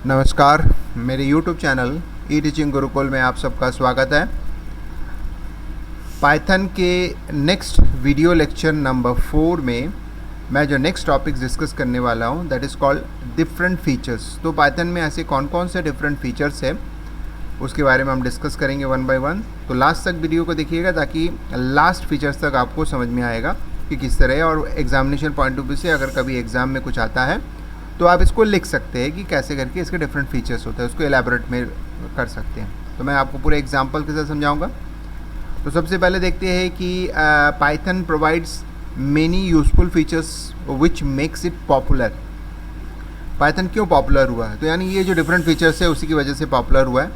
नमस्कार, मेरे YouTube channel ई teaching Gurukul में आप सबका स्वागत है। पाइथन के नेक्स्ट वीडियो लेक्चर नंबर 4 में मैं जो नेक्स्ट टॉपिक्स डिस्कस करने वाला हूँ that is called different features. तो पाइथन में ऐसे कौन कौन से डिफरेंट फीचर्स है उसके बारे में हम डिस्कस करेंगे वन बाय वन। तो लास्ट तक वीडियो को देखिएगा ताकि लास्ट फीचर्स तक आपको समझ में आएगा कि किस तरह है, और एग्जामिनेशन पॉइंट ऑफ व्यू से अगर कभी एग्ज़ाम में कुछ आता है तो आप इसको लिख सकते हैं कि कैसे करके इसके डिफरेंट फीचर्स होते हैं, उसको एलैबोरेट में कर सकते हैं। तो मैं आपको पूरे एग्जांपल के साथ समझाऊंगा। तो सबसे पहले देखते हैं कि Python provides many useful features which makes it popular. Python क्यों पॉपुलर हुआ है? तो यानी ये जो डिफरेंट फीचर्स है उसी की वजह से पॉपुलर हुआ है।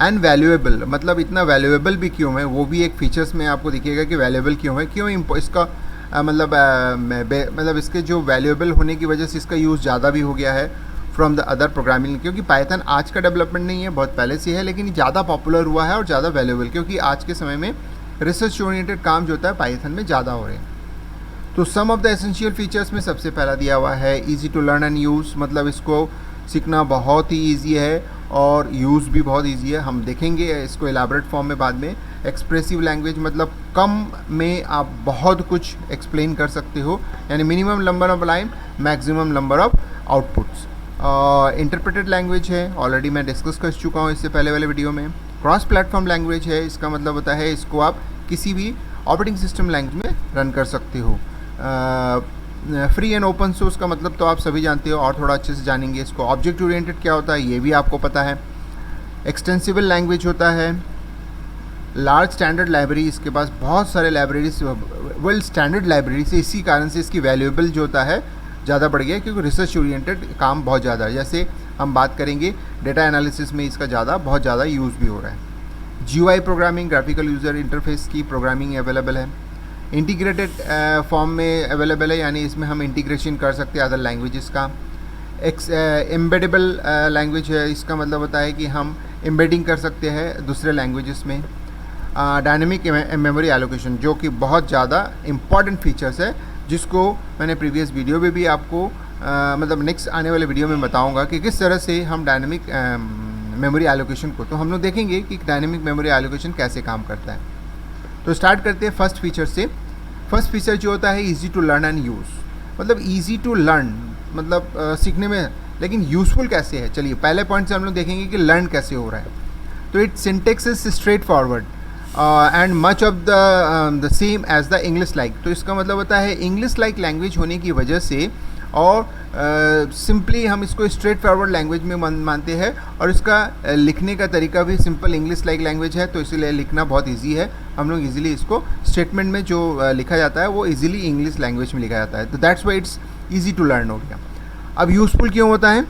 एंड वैल्यूएबल, मतलब इतना वैल्यूएबल भी क्यों है वो भी एक फीचर्स में आपको दिखेगा कि वैल्यूएबल क्यों है, क्यों इसका मतलब इसके जो वैल्यूएबल होने की वजह से इसका यूज़ ज़्यादा भी हो गया है फ्रॉम द अदर प्रोग्रामिंग। क्योंकि पाइथन आज का डेवलपमेंट नहीं है, बहुत पहले से है, लेकिन ज़्यादा पॉपुलर हुआ है और ज़्यादा वैल्यूएबल क्योंकि आज के समय में रिसर्च ओरिएंटेड काम जो होता है पाइथन में ज़्यादा हो रहे हैं। तो some of the essential features में सबसे पहला दिया हुआ है easy to learn and use, मतलब इसको सीखना बहुत ही ईजी है और यूज़ भी बहुत ईजी है। हम देखेंगे इसको एलाबरेट फॉर्म में बाद में। एक्सप्रेसिव लैंग्वेज, मतलब कम में आप बहुत कुछ एक्सप्लेन कर सकते हो, यानी minimum number of line maximum number of outputs. Interpreted language है, ऑलरेडी मैं डिस्कस कर चुका हूँ इससे पहले वाले वीडियो में। क्रॉस प्लेटफॉर्म लैंग्वेज है, इसका मतलब होता है इसको आप किसी भी ऑपरेटिंग सिस्टम लैंग्वेज में रन कर सकते हो। फ्री एंड ओपन सोर्स का मतलब तो आप सभी जानते हो और थोड़ा अच्छे से जानेंगे इसको। ऑब्जेक्ट ओरिएंटेड क्या होता है ये भी आपको पता है। एक्सटेंसिबल लैंग्वेज होता है। लार्ज स्टैंडर्ड लाइब्रेरी, इसके पास बहुत सारे लाइब्रेरीज, वेल स्टैंडर्ड लाइब्रेरी से, इसी कारण से इसकी वैल्यूएबल जो होता है ज़्यादा बढ़ गया है क्योंकि रिसर्च ओरिएंटेड काम बहुत ज़्यादा है। जैसे हम बात करेंगे डेटा एनालिसिस में इसका बहुत ज़्यादा यूज़ भी हो रहा है। GUI programming, graphical user interface की प्रोग्रामिंग अवेलेबल है। इंटीग्रेटेड फॉर्म में अवेलेबल है, यानी इसमें हम इंटीग्रेशन कर सकते हैं अदर लैंग्वेजेस का। एम्बेडेबल लैंग्वेज है, इसका मतलब होता है कि हम एम्बेडिंग कर सकते हैं दूसरे लैंग्वेजेस में। डायनेमिक मेमोरी एलोकेशन, जो कि बहुत ज़्यादा इम्पॉर्टेंट फीचर्स है, जिसको मैंने प्रीवियस वीडियो में भी आपको मतलब नेक्स्ट आने वाले वीडियो में बताऊंगा कि किस तरह से हम डायनेमिक मेमोरी एलोकेशन को, तो हम लोग देखेंगे कि डायनेमिक मेमोरी एलोकेशन कैसे काम करता है। तो स्टार्ट करते हैं फर्स्ट फीचर से। फर्स्ट फीचर जो होता है easy to learn and use, मतलब इजी टू लर्न मतलब सीखने में, लेकिन यूज़फुल कैसे है। चलिए पहले पॉइंट से हम लोग देखेंगे कि लर्न कैसे हो रहा है। तो it syntax is straightforward and much of the same as the English like. तो इसका मतलब होता है इंग्लिश लाइक लैंग्वेज होने की वजह से और सिंपली हम इसको स्ट्रेट फॉरवर्ड लैंग्वेज में मानते हैं, और इसका लिखने का तरीका भी सिंपल इंग्लिश लाइक लैंग्वेज है, तो इसीलिए लिखना बहुत इजी है। हम लोग इजीली इसको स्टेटमेंट में जो लिखा जाता है वो इजीली इंग्लिश लैंग्वेज में लिखा जाता है, तो that's why it's easy to learn हो गया। अब यूज़फुल क्यों होता है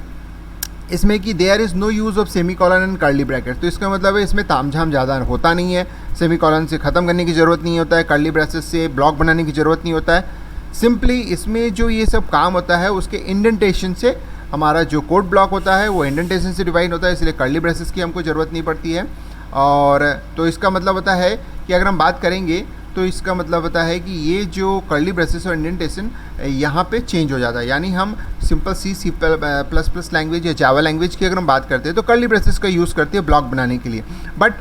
इसमें कि there is no use of semicolon and curly bracket. तो इसका मतलब है इसमें तामझाम ज़्यादा होता नहीं है, सेमी कॉलन से ख़त्म करने की ज़रूरत नहीं होता है, कर्ली ब्रैकेट से ब्लॉक बनाने की ज़रूरत नहीं होता है। सिंपली इसमें जो ये सब काम होता है उसके इंडेंटेशन से, हमारा जो कोड ब्लॉक होता है वो इंडेंटेशन से डिवाइड होता है, इसलिए कर्ली ब्रेसेस की हमको ज़रूरत नहीं पड़ती है। और तो इसका मतलब होता है कि अगर हम बात करेंगे तो इसका मतलब होता है कि ये जो कर्ली ब्रेसेस और इंडेंटेशन यहाँ पे चेंज हो जाता है। यानी हम सिंपल C++ लैंग्वेज या जावा लैंग्वेज की अगर हम बात करते हैं तो कर्ली ब्रेसेस का यूज़ करते हैं ब्लॉक बनाने के लिए, बट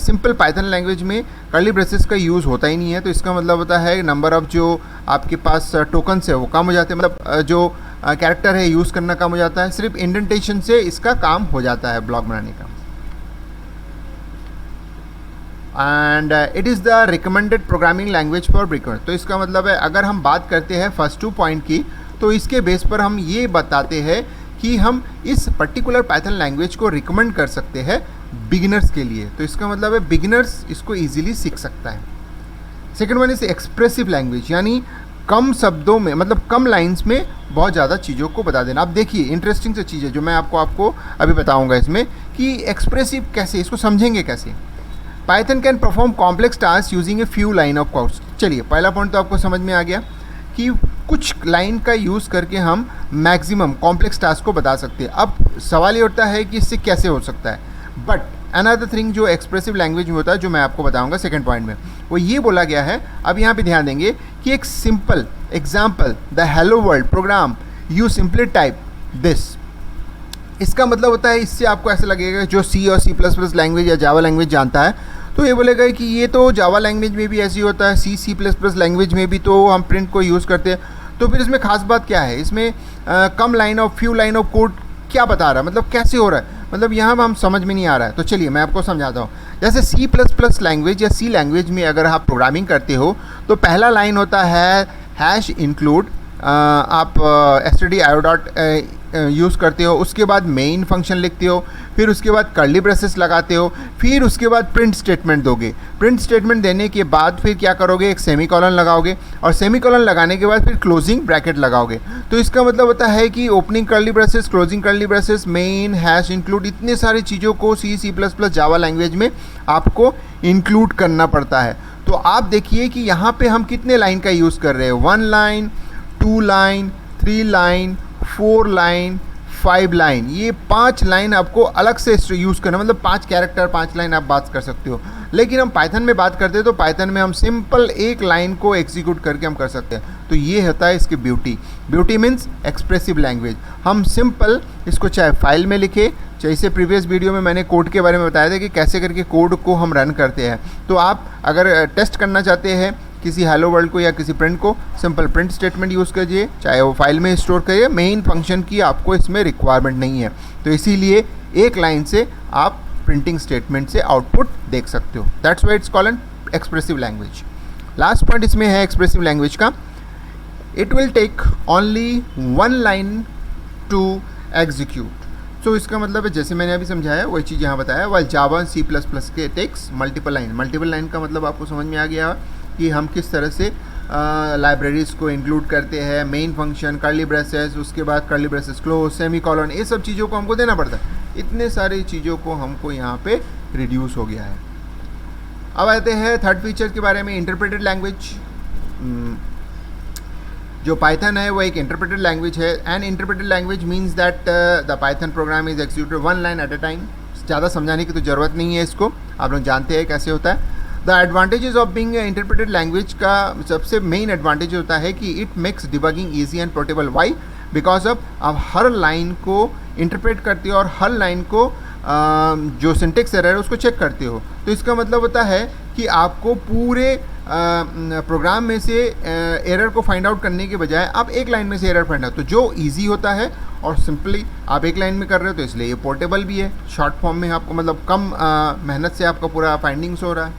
सिंपल पाइथन लैंग्वेज में कर्ली ब्रेसेस का यूज़ होता ही नहीं है। तो इसका मतलब होता है नंबर ऑफ जो आपके पास टोकन्स है वो कम हो जाते हैं, मतलब जो कैरेक्टर है यूज़ करना कम हो जाता है, सिर्फ इंडेंटेशन से इसका काम हो जाता है ब्लॉक बनाने का। And it is the recommended programming language for beginner. तो इसका मतलब है अगर हम बात करते हैं फर्स्ट 2 पॉइंट की, तो इसके बेस पर हम ये बताते हैं कि हम इस पर्टिकुलर पाइथन लैंग्वेज को रिकमेंड कर सकते हैं बिगिनर्स के लिए। तो इसका मतलब है बिगिनर्स इसको ईजिली सीख सकता है। Second one is expressive language, यानी कम शब्दों में, मतलब कम लाइंस में बहुत ज़्यादा चीज़ों को बता देना। अब देखिए इंटरेस्टिंग सी चीज़ है जो मैं आपको अभी बताऊंगा इसमें कि एक्सप्रेसिव कैसे, इसको समझेंगे कैसे। Python can perform complex task using a few line of code. चलिए पहला पॉइंट तो आपको समझ में आ गया कि कुछ लाइन का यूज़ करके हम मैक्सिमम कॉम्प्लेक्स टास्क को बता सकते हैं। अब सवाल ये उठता है कि इससे कैसे हो सकता है, बट अनदर थिंग जो एक्सप्रेसिव लैंग्वेज में होता है जो मैं आपको बताऊंगा सेकंड पॉइंट में, वो ये बोला गया है। अब यहाँ पे ध्यान देंगे कि एक simple example, the hello world program, you simply type this, इसका मतलब होता है, इससे आपको ऐसा लगेगा जो सी और C++ लैंग्वेज या जावा लैंग्वेज जानता है तो ये बोलेगा कि ये तो जावा लैंग्वेज में भी ऐसे ही होता है, C++ लैंग्वेज में भी तो हम प्रिंट को यूज़ करते हैं, तो फिर इसमें खास बात क्या है, इसमें कम line of few line of code क्या बता रहा है, मतलब कैसे हो रहा है, मतलब यहाँ हम समझ में नहीं आ रहा है। तो चलिए मैं आपको समझाता हूँ। जैसे C++ लैंग्वेज या सी लैंग्वेज में अगर आप प्रोग्रामिंग करते हो तो पहला लाइन होता है हैश इंक्लूड, आप stdio यूज़ करते हो, उसके बाद मेन फंक्शन लिखते हो, फिर उसके बाद कर्ली ब्रेसेस लगाते हो, फिर उसके बाद प्रिंट स्टेटमेंट दोगे। प्रिंट स्टेटमेंट देने के बाद फिर क्या करोगे, एक सेमीकोलन लगाओगे और सेमीकोलन लगाने के बाद फिर क्लोजिंग ब्रैकेट लगाओगे। तो इसका मतलब होता है कि opening curly braces, closing curly braces, main, hash include, इतने सारी चीज़ों को C++ जावा लैंग्वेज में आपको इंक्लूड करना पड़ता है। तो आप देखिए कि यहाँ पे हम कितने लाइन का यूज़ कर रहे हैं, 1 line, 2 line, 3 line, 4 line, 5 line, ये 5 लाइन आपको अलग से यूज़ करना, मतलब 5 कैरेक्टर 5 लाइन आप बात कर सकते हो। लेकिन हम पाइथन में बात करते हैं तो पाइथन में हम सिंपल एक लाइन को एग्जीक्यूट करके हम कर सकते हैं। तो ये होता है इसकी ब्यूटी मीन्स एक्सप्रेसिव लैंग्वेज। हम सिंपल इसको चाहे फाइल में लिखे, चाहे इसे प्रीवियस वीडियो में मैंने कोड के बारे में बताया था कि कैसे करके कोड को हम रन करते हैं। तो आप अगर टेस्ट करना चाहते हैं किसी हेलो वर्ल्ड को या किसी प्रिंट को, सिंपल प्रिंट स्टेटमेंट यूज़ कीजिए, चाहे वो फाइल में स्टोर करिए, मेन फंक्शन की आपको इसमें रिक्वायरमेंट नहीं है। तो इसीलिए एक लाइन से आप प्रिंटिंग स्टेटमेंट से आउटपुट देख सकते हो। That's why it's called an expressive language. Last point इसमें है एक्सप्रेसिव लैंग्वेज का, it will take only 1 line to execute. तो इसका मतलब है जैसे मैंने अभी समझाया वही चीज़ यहाँ बताया, वाइल जावा C++ के takes multiple line. Multiple line का मतलब आपको समझ में आ गया कि हम किस तरह से लाइब्रेरीज़ को इंक्लूड करते हैं, मेन फंक्शन, कर्ली ब्रेसेस, उसके बाद कर्ली ब्रेसेस क्लोज, सेमीकोलन, ये सब चीज़ों को हमको देना पड़ता है। इतने सारी चीज़ों को हमको यहाँ पे रिड्यूस हो गया है। अब आते हैं थर्ड फीचर के बारे में, इंटरप्रेटेड लैंग्वेज। जो पाइथन है वो एक इंटरप्रेटेड लैंग्वेज है। And interpreted language means that the Python programme is executed 1 line at a time. ज़्यादा समझाने की तो ज़रूरत नहीं है, इसको आप लोग जानते हैं कैसे होता है। The advantages of being interpreted language का सबसे मेन एडवांटेज होता है कि it makes debugging easy and portable. Why? Because of आप हर लाइन को इंटरप्रेट करते हो और हर लाइन को जो सिंटेक्स एरर है उसको चेक करते हो। तो इसका मतलब होता है कि आपको पूरे प्रोग्राम में से एरर को फाइंड आउट करने के बजाय आप एक लाइन में से एरर फाइंड आउट, तो जो इजी होता है और सिंपली आप एक लाइन में कर रहे हो, तो इसलिए ये पोर्टेबल भी है, शॉर्ट फॉर्म में आपको मतलब कम मेहनत से आपका पूरा फाइंडिंग्स हो रहा है।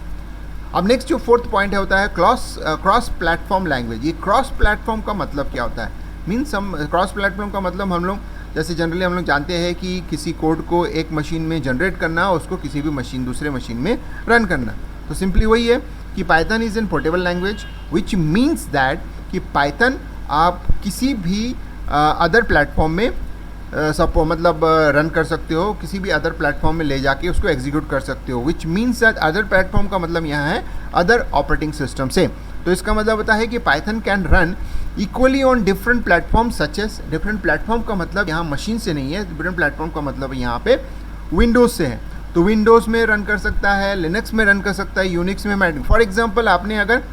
अब नेक्स्ट जो फोर्थ पॉइंट है होता है क्रॉस प्लेटफॉर्म लैंग्वेज। ये क्रॉस प्लेटफॉर्म का मतलब क्या होता है? मीन्स हम क्रॉस प्लेटफॉर्म का मतलब हम लोग जैसे जनरली हम लोग जानते हैं कि किसी कोड को एक मशीन में जनरेट करना, उसको किसी भी मशीन दूसरे मशीन में रन करना। तो सिंपली वही है कि Python is an portable language which means that कि पाइथन आप किसी भी अदर प्लेटफॉर्म में मतलब रन कर सकते हो, किसी भी अदर प्लेटफॉर्म में ले जाके उसको एग्जीक्यूट कर सकते हो। Which means that other platform का मतलब यहाँ है अदर ऑपरेटिंग सिस्टम से। तो इसका मतलब होता है कि Python can run equally on different platform such as. Different platform का मतलब यहाँ मशीन से नहीं है, डिफरेंट प्लेटफॉर्म का मतलब यहाँ पे विंडोज़ से है। तो विंडोज़ में रन कर सकता है, लिनक्स में रन कर सकता है, यूनिक्स में। फॉर एग्जांपल आपने अगर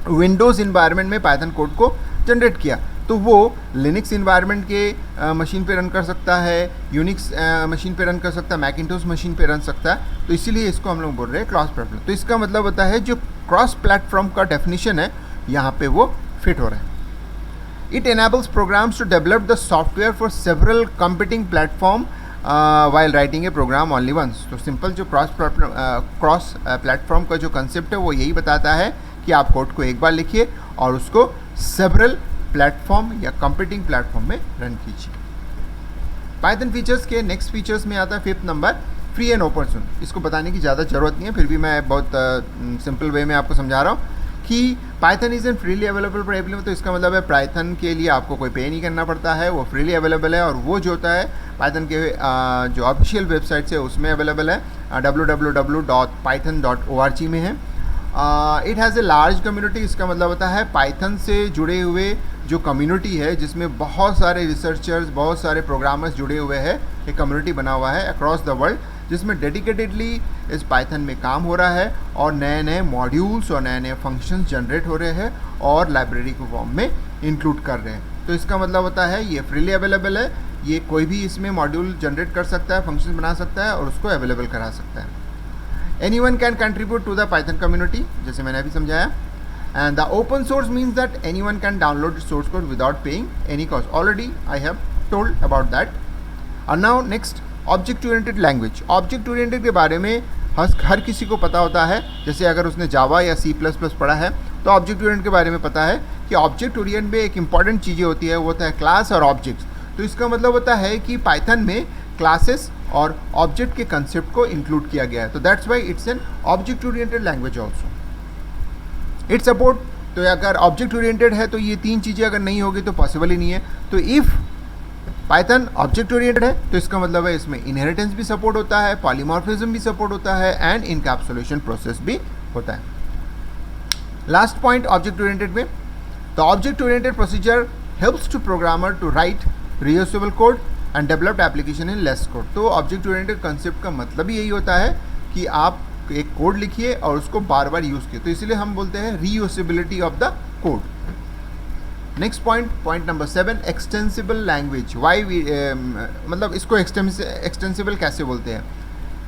विंडोज़ इन्वायरमेंट में पाइथन कोड को जनरेट किया तो वो लिनक्स इन्वायरमेंट के मशीन पे रन कर सकता है, यूनिक्स मशीन पे रन कर सकता है, मैकिन्टोश मशीन पे रन सकता है। तो इसीलिए इसको हम लोग बोल रहे हैं क्रॉस प्लेटफॉर्म। तो इसका मतलब होता है जो क्रॉस प्लेटफॉर्म का डेफिनेशन है यहाँ पे वो फिट हो रहा है। It enables programs to develop the software for several competing platform while writing a program only once. तो सिंपल जो क्रॉस प्लेटफॉर्म का जो कंसेप्ट है वो यही बताता है कि आप कोड को एक बार लिखिए और उसको सेवरल प्लेटफॉर्म या कंपीटिंग प्लेटफॉर्म में रन कीजिए। पाइथन फीचर्स के नेक्स्ट फीचर्स में आता है 5th number, free and open source. इसको बताने की ज़्यादा ज़रूरत नहीं है, फिर भी मैं बहुत सिंपल वे में आपको समझा रहा हूँ कि Python is an freely available for everyone. तो इसका मतलब है पाइथन के लिए आपको कोई पे नहीं करना पड़ता है, वो फ्रीली अवेलेबल है। और वो जो होता है पाइथन के जो ऑफिशियल वेबसाइट है उसमें अवेलेबल है, www.python.org में है। It has a large community. इसका मतलब होता है पाइथन से जुड़े हुए जो कम्युनिटी है जिसमें बहुत सारे रिसर्चर्स, बहुत सारे प्रोग्रामर्स जुड़े हुए हैं, एक कम्युनिटी बना हुआ है अक्रॉस द वर्ल्ड जिसमें डेडिकेटेडली इस पाइथन में काम हो रहा है और नए नए मॉड्यूल्स और नए नए फंक्शंस जनरेट हो रहे हैं और लाइब्रेरी को फॉर्म में इंक्लूड कर रहे हैं। तो इसका मतलब होता है ये फ्रीली अवेलेबल है, ये कोई भी इसमें मॉड्यूल जनरेट कर सकता है, फंक्शन बना सकता है और उसको अवेलेबल करा सकता है. Anyone can contribute to the Python community, जैसे मैंने अभी समझाया. And the open source means that anyone can download the source code without paying any cost. Already I have told about that. And now next, object oriented language. Object oriented के बारे में हर किसी को पता होता है. जैसे अगर उसने जावा या C++ पढ़ा है तो ऑब्जेक्ट ओरिएंटेड के बारे में पता है कि ऑब्जेक्ट ओरिएंटेड में एक इंपॉर्टेंट चीज़ें होती है, वो होता है क्लास और ऑब्जेक्ट्स. तो इसका मतलब होता है कि पाइथन में क्लासेस और ऑब्जेक्ट के कंसेप्ट को इंक्लूड किया गया है. तो that's why it's an object oriented language also. It support, तो अगर ऑब्जेक्ट ओरिएंटेड है तो ये तीन चीज़ें अगर नहीं होगी तो पॉसिबल ही नहीं है. तो इफ़ पाइथन ऑब्जेक्ट ओरिएंटेड है तो इसका मतलब है इसमें इनहेरिटेंस भी सपोर्ट होता है, पॉलीमॉर्फिज्म भी सपोर्ट होता है एंड इनकैप्सुलेशन प्रोसेस भी होता है. लास्ट पॉइंट ऑब्जेक्ट ओरिएंटेड में, the object oriented procedure helps to programmer to write reusable code and developed application in less code. तो ऑब्जेक्ट ओरिएंटेड कंसेप्ट का मतलब ही यही होता है कि आप एक कोड लिखिए और उसको बार बार यूज़ कीजिए. तो इसलिए हम बोलते हैं reusability of the code. Next point number 7, extensible language. Why मतलब इसको एक्सटेंसिबल कैसे बोलते हैं?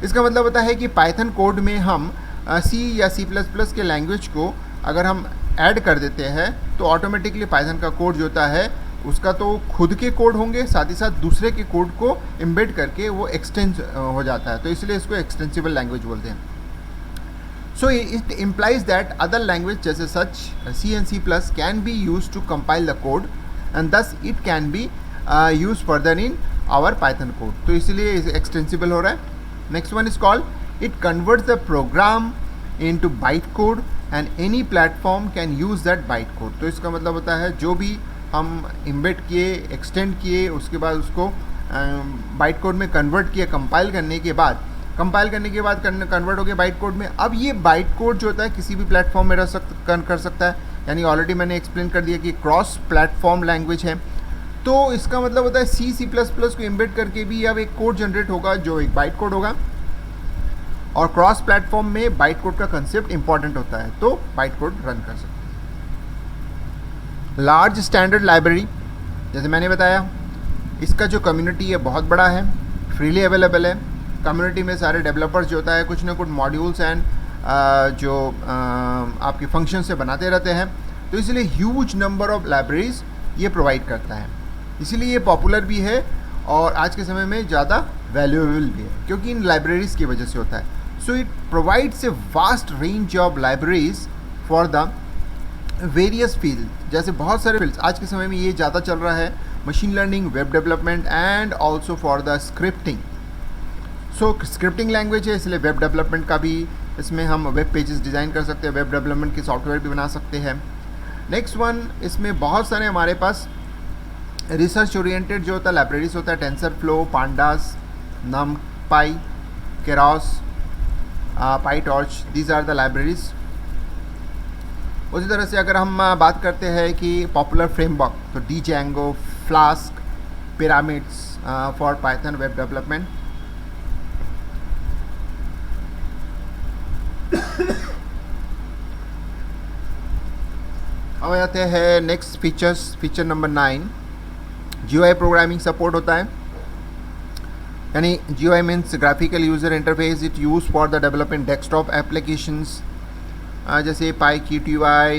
इसका मतलब होता है कि पाइथन कोड में हम सी या C++ के लैंग्वेज को अगर हम ऐड कर देते हैं तो ऑटोमेटिकली पाइथन का कोड जो होता है उसका तो खुद के कोड होंगे, साथ ही साथ दूसरे के कोड को एम्बेड करके वो एक्सटेंस हो जाता है. तो इसलिए इसको एक्सटेंसिबल लैंग्वेज बोलते हैं. So it implies that other language जैसे such C and C+ can be use to compile the code and thus it can be use further in our Python code. तो इसलिए एक्सटेंसिबल हो रहा है. Next one is called it converts the program into byte code and any platform can use that byte code. तो इसका मतलब होता है जो भी हम इम्बेड किए, एक्सटेंड किए, उसके बाद उसको बाइट कोड में कन्वर्ट किया, कंपाइल करने के बाद कन्वर्ट हो गया बाइट कोड में. अब ये बाइट कोड जो होता है किसी भी प्लेटफॉर्म में कर सकता है. यानी ऑलरेडी मैंने एक्सप्लेन कर दिया कि क्रॉस प्लेटफॉर्म लैंग्वेज है. तो इसका मतलब होता है C++ को इम्बेड करके भी अब एक कोड जनरेट होगा जो एक बाइट कोड होगा. और क्रॉस प्लेटफॉर्म में बाइट कोड का कंसेप्ट इंपॉर्टेंट होता है, तो बाइट कोड रन कर सकते हैं. लार्ज स्टैंडर्ड लाइब्रेरी, जैसे मैंने बताया इसका जो कम्युनिटी है बहुत बड़ा है, फ्रीली अवेलेबल है. कम्युनिटी में सारे डेवलपर्स जो होता है कुछ ना कुछ मॉड्यूल्स एंड जो आपके फंक्शन से बनाते रहते हैं. तो इसलिए ह्यूज नंबर ऑफ लाइब्रेरीज ये प्रोवाइड करता है. इसीलिए ये पॉपुलर भी है और आज के समय में ज़्यादा वैल्यूएबल भी है क्योंकि इन लाइब्रेरीज़ की वजह से होता है. So it provides a vast range of libraries for the various field. जैसे बहुत सारे फील्ड्स आज के समय में ये ज़्यादा चल रहा है, machine learning, web development and also for the scripting. So scripting language है इसलिए वेब डेवलपमेंट का भी इसमें हम वेब पेजेस डिज़ाइन कर सकते हैं, वेब डेवलपमेंट के सॉफ्टवेयर भी बना सकते हैं. नेक्स्ट वन, इसमें बहुत सारे हमारे पास रिसर्च ओरिएंटेड जो होता है लाइब्रेरीज होता है, TensorFlow, pandas, NumPy, Keras, PyTorch, these are the libraries. उसी तरह से अगर हम बात करते हैं कि पॉपुलर फ्रेमवर्क तो Django, Flask, pyramids for Python web development. अब आते हैं next feature number 9, GUI programming support होता है. यानी GUI means graphical user interface. It use for the development desktop applications जैसे PyQtui,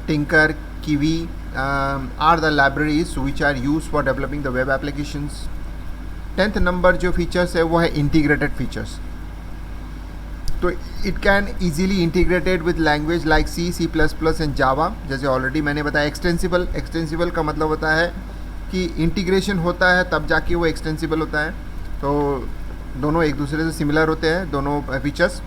Tinker, Kiwi are the libraries which are used for developing the web applications. 10th number जो features है वो है integrated features. तो it can easily integrated with language like C++ and Java. जैसे already मैंने बताया extensible का मतलब होता है कि इंटीग्रेशन होता है तब जाके वो एक्सटेंसिबल होता है. तो दोनों एक दूसरे से सिमिलर होते हैं दोनों features.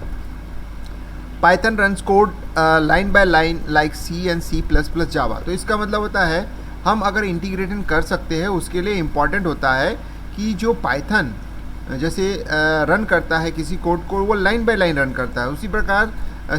Python runs code line by line like C and C++ जावा. तो इसका मतलब होता है हम अगर इंटीग्रेशन कर सकते हैं उसके लिए इम्पॉर्टेंट होता है कि जो पाइथन जैसे रन करता है किसी कोड को वो लाइन बाय लाइन रन करता है, उसी प्रकार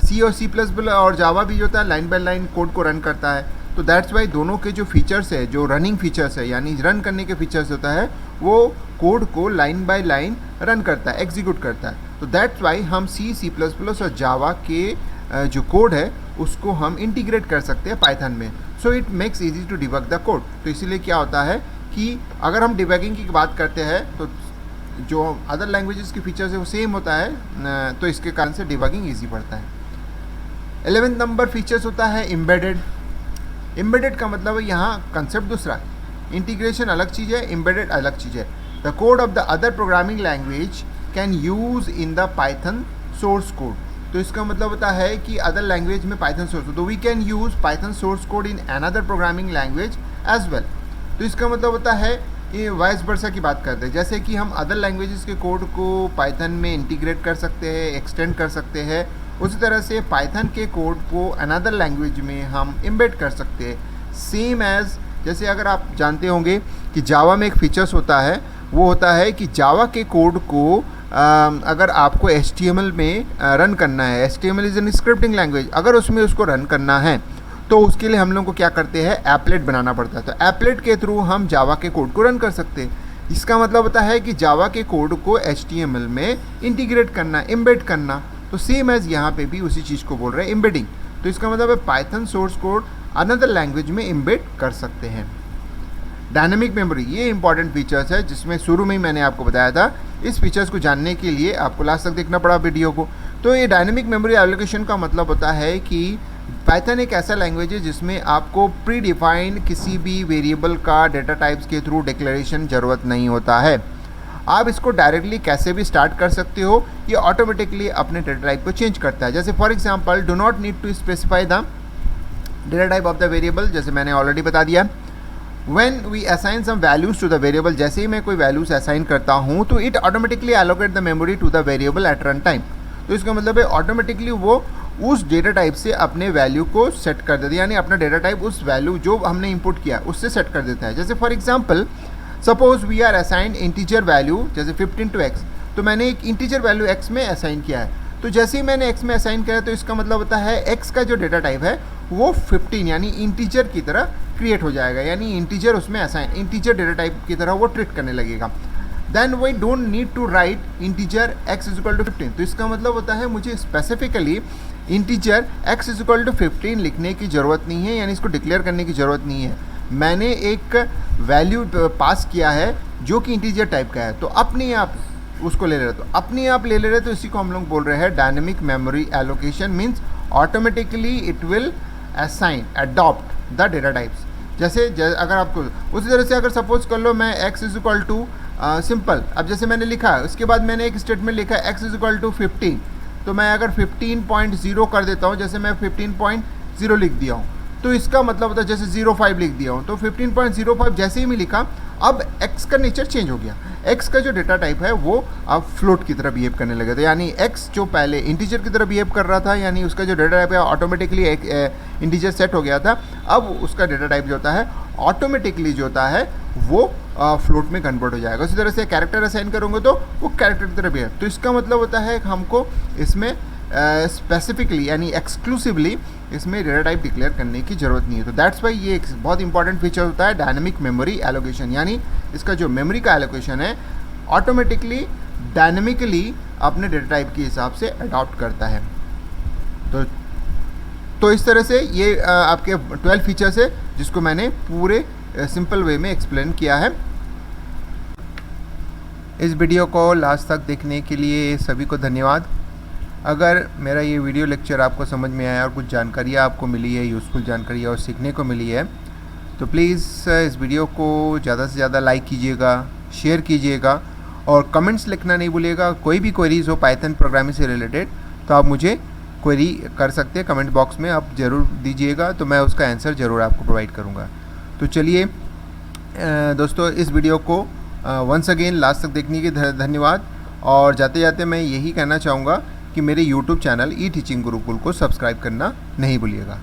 C और C++ और जावा भी जो होता है लाइन बाय लाइन कोड को रन करता है. तो दैट्स वाई दोनों के जो फीचर्स है, जो रनिंग फीचर्स है यानी रन करने के फीचर्स होता है, वो कोड को लाइन बाय लाइन रन करता है, एग्जीक्यूट करता है. तो दैट्स वाई हम C++ और जावा के जो कोड है उसको हम इंटीग्रेट कर सकते हैं पाइथन में। So it makes easy to debug the code. तो इसीलिए क्या होता है कि अगर हम डिबगिंग की बात करते हैं तो जो अदर लैंग्वेजेस की फीचर्स है वो सेम होता है, तो इसके कारण से डिबगिंग ईजी पड़ता है। 11 नंबर फीचर्स होता है एम्बेडेड। एम्बेडेड का मतलब है यहाँ कंसेप्ट दूसरा, इंटीग्रेशन अलग चीज़ है, एम्बेडेड अलग चीज़ है। The code of the other programming language can use in the Python source code. तो इसका मतलब होता है कि अदर लैंग्वेज में पाइथन सोर्स, तो we can use Python source code in another programming language as well. तो इसका मतलब होता है ये वाइस वर्सा की बात करते हैं, जैसे कि हम अदर लैंग्वेजेस के कोड को पाइथन में इंटीग्रेट कर सकते हैं, एक्सटेंड कर सकते हैं, उसी तरह से पाइथन के कोड को अनदर लैंग्वेज में हम एम्बेड कर सकते हैं। सेम एज जैसे अगर आप जानते होंगे कि जावा में एक फीचर्स होता है, वो होता है कि जावा के कोड को अगर आपको HTML में रन करना है, HTML is an scripting language, अगर उसमें उसको रन करना है तो उसके लिए हम लोग को क्या करते हैं, एप्लेट बनाना पड़ता है। तो एप्लेट के थ्रू हम जावा के कोड को रन कर सकते हैं। इसका मतलब होता है कि जावा के कोड को HTML में इंटीग्रेट करना, एम्बेड करना। तो सेम एज यहाँ पे भी उसी चीज़ को बोल रहे हैं, एम्बेडिंग। तो इसका मतलब है Python source code another language में एम्बेड कर सकते हैं। डायनेमिक मेमोरी, ये इंपॉर्टेंट फीचर्स है जिसमें शुरू में ही मैंने आपको बताया था। इस फीचर्स को जानने के लिए आपको लास्ट तक देखना पड़ा वीडियो को। तो ये डायनेमिक मेमोरी एलोकेशन का मतलब होता है कि पाइथन एक ऐसा लैंग्वेज है जिसमें आपको प्री डिफाइंड किसी भी वेरिएबल का डेटा टाइप्स के थ्रू डिक्लेरेशन ज़रूरत नहीं होता है। आप इसको डायरेक्टली कैसे भी स्टार्ट कर सकते हो, ये ऑटोमेटिकली अपने डेटा टाइप को चेंज करता है। जैसे for example do not need to specify the data type of the variable, जैसे मैंने ऑलरेडी बता दिया। When we assign some values to the variable, जैसे ही मैं कोई वैल्यूज असाइन करता हूँ तो it automatically allocate the memory to the variable at run time. तो इसका मतलब है ऑटोमेटिकली वो उस डेटा टाइप से अपने वैल्यू को सेट कर देता है, यानी अपना डेटा टाइप उस वैल्यू जो हमने इंपुट किया उससे सेट कर देता है। जैसे for example suppose we are assign integer value, जैसे 15 to x, तो मैंने एक इंटीजर वैल्यू x में असाइन किया है। तो जैसे ही मैंने x में असाइन किया तो इसका मतलब होता है x का जो डेटा टाइप है वो 15 यानी इंटीजर की तरह क्रिएट हो जाएगा, यानी इंटीजर उसमें असाइन, इंटीजर डेटा टाइप की तरह वो ट्रीट करने लगेगा। Then we don't need to write integer x is equal to 15। तो इसका मतलब होता है मुझे specifically integer x is equal to 15 लिखने की ज़रूरत नहीं है, यानी इसको डिक्लेयर करने की ज़रूरत नहीं है। मैंने एक वैल्यू पास किया है जो कि इंटीजर टाइप का है, तो अपने आप उसको ले ले रहे, तो अपने आप ले ले रहे, तो इसी को हम लोग बोल रहे हैं dynamic memory allocation. Means automatically it will assign, adopt the data types. जैसे अगर आपको उसी तरह से अगर सपोज कर लो मैं x is equal to simple, अब जैसे मैंने लिखा उसके बाद मैंने एक स्टेटमेंट लिखा x इज इक्वल टू 15, तो मैं अगर 15.0 कर देता हूँ, जैसे मैं 15.0 लिख दिया हूँ, तो इसका मतलब होता है जैसे 05 लिख दिया हूँ, तो 15.05 जैसे ही मैं लिखा अब x का नेचर चेंज हो गया। x का जो डेटा टाइप है वो अब फ्लोट की तरह बिहेव करने लगे थे, यानी x जो पहले इंटीजर की तरह बिहेव कर रहा था, यानी उसका जो डेटा टाइप है ऑटोमेटिकली एक इंटीजर सेट हो गया था, अब उसका डेटा टाइप जो होता है ऑटोमेटिकली जो होता है वो फ्लोट में कन्वर्ट हो जाएगा। उसी तरह से कैरेक्टर असाइन करोगे तो वो कैरेक्टर की तरह बिहेव। तो इसका मतलब होता है हमको इसमें स्पेसिफिकली यानी एक्सक्लूसिवली इसमें डेटा टाइप डिक्लेयर करने की ज़रूरत नहीं है। तो दैट्स वाई ये एक बहुत इंपॉर्टेंट फीचर होता है डायनेमिक मेमोरी एलोकेशन, यानी इसका जो मेमोरी का एलोकेशन है ऑटोमेटिकली डायनेमिकली अपने डेटा टाइप के हिसाब से अडॉप्ट करता है। तो इस तरह से ये आपके 12 फीचर्स है जिसको मैंने पूरे सिंपल वे में एक्सप्लेन किया है। इस वीडियो को लास्ट तक देखने के लिए सभी को धन्यवाद। अगर मेरा ये वीडियो लेक्चर आपको समझ में आया और कुछ जानकारी आपको मिली है, यूज़फुल जानकारी और सीखने को मिली है, तो प्लीज़ इस वीडियो को ज़्यादा से ज़्यादा लाइक कीजिएगा, शेयर कीजिएगा और कमेंट्स लिखना नहीं भूलिएगा। कोई भी क्वेरीज़ हो पाइथन प्रोग्रामिंग से रिलेटेड तो आप मुझे क्वेरी कर सकते हैं, कमेंट बॉक्स में आप ज़रूर दीजिएगा, तो मैं उसका आंसर ज़रूर आपको प्रोवाइड करूँगा। तो चलिए दोस्तों, इस वीडियो को वंस अगेन लास्ट तक देखने के धन्यवाद। और जाते जाते मैं यही कहना चाहूँगा कि मेरे YouTube चैनल ई टीचिंग गुरुकुल को सब्सक्राइब करना नहीं भूलिएगा।